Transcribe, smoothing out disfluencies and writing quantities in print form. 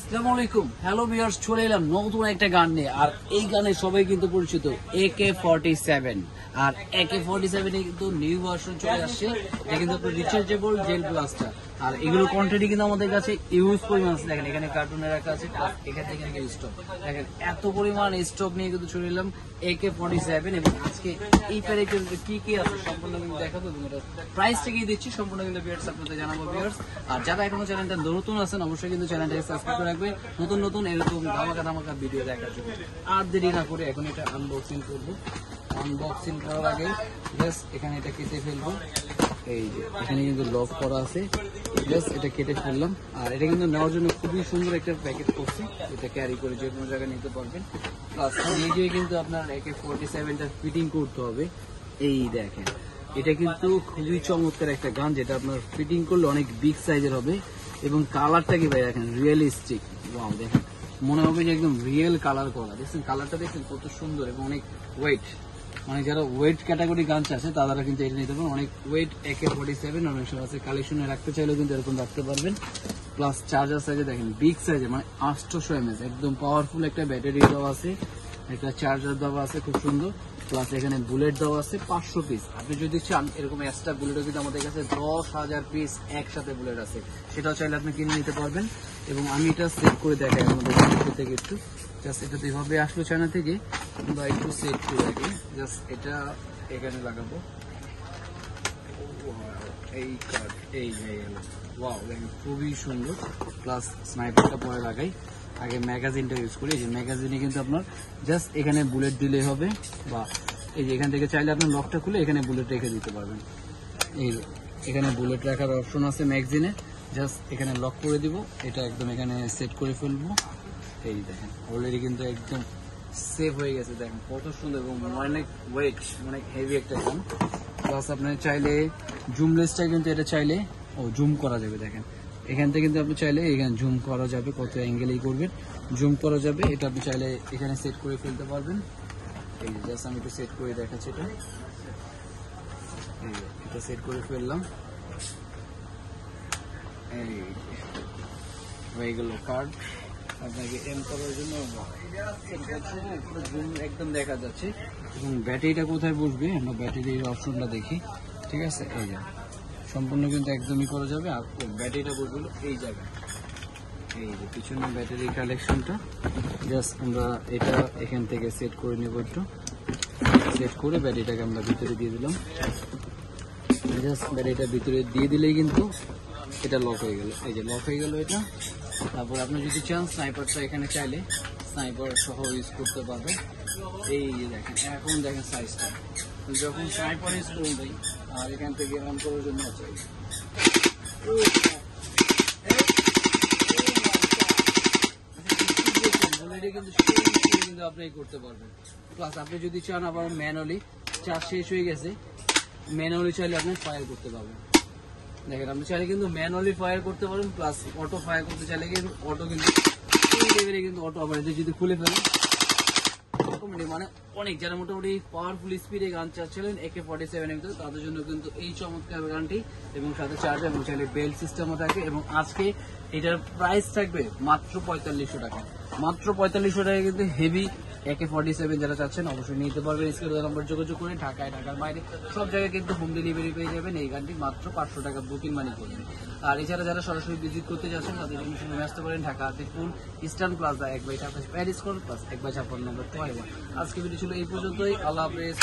আসসালামু আলাইকুম, hello viewers, চলে এলাম নতুন একটা গান নিয়ে। আর এই গানে সবাই কিন্তু পরিচিত AK-47। আর AK-47 এ কিন্তু নিউ ভার্সন চলে আসছে। এটা কিন্তু রিচার্জেবল জেল ব্লাস্টার। আর এগুলোর কোয়ান্টিটি কিন্তু আমাদের কাছে ইউজ পরিমাণ আছে। দেখেন এখানে কার্টুনে রাখা আছে, এখান থেকে স্টক দেখেন এত পরিমাণ স্টক নিয়ে কিন্তু চলে এলাম AK-47। এবং আজকে এই প্যারেকের কি কি আছে সম্পূর্ণ কিন্তু দেখাবো এবং এটা প্রাইসটা কি দিচ্ছি সম্পূর্ণ কিন্তু ভিউয়ার্স আপনাদের জানাবো ভিউয়ার্স। আর যারা এখনো চ্যানেলটা নতুন আছেন অবশ্যই কিন্তু চ্যানেলটাকে সাবস্ক্রাইব করে রাখবেন নতুন নতুন এরকম ধামাকা ভিডিও দেখার জন্য। আর দেরি না করে এখন এটা আনবক্সিং করবো। আনবক্সিং করার আগে জাস্ট এখানে এটা কেটে ফেলবো। এই যে এখানে কিন্তু লক করা আছে, জাস্ট এটা কেটে ফেললাম। আর এটা কিন্তু নেওয়ার জন্য খুবই সুন্দর একটা প্যাকেট করছি, এটা ক্যারি করে যে কোনো জায়গায় নিতে পারবেন। প্লাস নিজে কিন্তু আপনার AK-47টা ফিটিং করতে হবে। এই দেখেন এটা কিন্তু খুবই চমৎকার একটা গান, যেটা আপনার ফিটিং করলে অনেক বিগ সাইজের হবে। এবং কালারটা কি ভাই দেখেন, রিয়েলিস্টিক। ওয়াও, দেখেন মনে হবে যে একদম রিয়েল কালার করা। দেখছেন কালারটা, দেখছেন কত সুন্দর এবং অনেক ওয়েট। মানে যারা ওয়েট ক্যাটাগরি গান আছে তারা কিন্তু এটা নিতে পারেন। অনেক ওয়েট AK-47 অনেক সময় আছে, কালেকশনে রাখতে চাইলেও কিন্তু এরকম রাখতে পারবেন। প্লাস চার্জার সাইজে দেখেন বিগ সাইজে, মানে 800 mAh একদম পাওয়ারফুল একটা ব্যাটারি দেওয়া আছে, একটা চার্জার দেওয়া আছে খুব সুন্দর। প্লাস এখানে বুলেট দেওয়া আছে 500 পিস। আপনি যদি চান এরকম এক্সট্রা বুলেটও কিন্তু আমাদের কাছে 10,000 পিস একসাথে বুলেট আছে, সেটাও চাইলে আপনি কিনে নিতে পারবেন। এবং আমি এটা সেট করে দেখাই আমাদের থেকে একটু। জাস্ট এটা এভাবে আসলো চায়না থেকে, আমরা একটু সেট করে রাখি। জাস্ট এটা এখানে লাগাবো। এই কার্ড এই হয়ে গেল। ওয়াও, দেখেন খুবই সুন্দর। প্লাস স্নাইপারটা পরে লাগাই, আগে ম্যাগাজিনটা ইউজ করি। এই যে ম্যাগাজিনে কিন্তু আপনার জাস্ট এখানে বুলেট দিলে হবে, বা এই যে এখান থেকে চাইলে আপনার লকটা খুলে এখানে বুলেট রেখে দিতে পারবেন। এই এখানে বুলেট রাখার অপশন আছে ম্যাগাজিনে, জাস্ট এখানে লক করে দিব। এটা একদম এখানে সেট করে ফেলবো। এই দেখেন অলরেডি কিন্তু একদম সেভ হয়ে গেছে। দেখেন কত সুন্দর এবং অনেক ওয়েট, অনেক হেভি একটা গান। প্লাস আপনার চাইলে জুমলেসটা কিন্তু এটা চাইলে জুম করা যাবে। দেখেন এখান থেকে কিন্তু আপনি চাইলে এখানে জুম করা যাবে, কত অ্যাঙ্গেলেই করবেন জুম করা যাবে। এটা আপনি চাইলে এখানে সেট করে ফেলতে পারবেন। এই যে জাস্ট আমি একটু সেট করে দেখাচ্ছি। এটা সেট করে ফেললাম। এই হয়ে গেল কার্ড। আপনাকে এম করার জন্য জুম একদম দেখা যাচ্ছে। এবং ব্যাটারিটা কোথায় বসবে আমরা ব্যাটারির অপশনটা দেখি। ঠিক আছে, এই যে সম্পূর্ণ কিন্তু একদমই করা যাবে। আর ব্যাটারিটা বসবে এই জায়গায়, এই যে পিছনে ব্যাটারি কালেকশনটা। জাস্ট আমরা এটা এখান থেকে সেট করে নেব। একটু সেট করে ব্যাটারিটাকে আমরা ভিতরে দিয়ে দিলাম। জাস্ট ব্যাটারিটা ভিতরে দিয়ে দিলেই কিন্তু এটা লক হয়ে গেল। এই যে লক হয়ে গেল এটা। তারপর আপনি যদি চান স্নাইপারটা এখানে চাইলে স্নাইপার সহ ইউজ করতে পারবেন। এই যে দেখেন এখন দেখেন সাইজটা, যখন স্নাইপার ইউজ করবেন আর এখান থেকে অন করার জন্য আছে কিন্তু আপনি করতে পারবেন। প্লাস আপনি যদি চান আবার ম্যানুয়ালি চার্জ শেষ হয়ে গেছে, ম্যানুয়ালি চাইলে আপনি ফায়ার করতে পারবেন। দেখেন আপনি চাইলে কিন্তু ম্যানুয়ালি ফায়ার করতে পারেন, প্লাস অটো ফায়ার করতে চাইলে কিন্তু অটো কিন্তু এই লেভেলে কিন্তু অটো আবার যদি খুলে ফেলেন মানে অনেক যারা মোটামুটি পাওয়ারফুল স্পিডে গান চাচ্ছিলেন AK-47 এর তাদের জন্য কিন্তু এই চমৎকার গানটি। এবং সাথে চার্জার এবং চাইলে বেল্ট সিস্টেমও থাকে। এবং আজকে এটার প্রাইস থাকবে মাত্র 4500 টাকা। মাত্র 4500 টাকা কিন্তু হেভি AK-47 যারা চাচ্ছেন অবশ্যই নিতে পারবেন। স্ক্রিনে নাম্বার যোগাযোগ করে ঢাকায়, ঢাকার বাইরে সব জায়গায় কিন্তু হোম ডেলিভারি পেয়ে যাবেন। এই গানটি মাত্র 500 টাকা বুকিং মানি করবেন। আর এছাড়া যারা সরাসরি ভিজিট করতে যাচ্ছেন তাদের জন্য সময় আসতে পারেন ঢাকা আতিকুল ইস্টার্ন প্লাজা 1/27 প্যারিস কোড প্লাস 1/56 নম্বর। আজকে ভিডিও ছিল এই পর্যন্তই। আল্লাহ হাফেজ।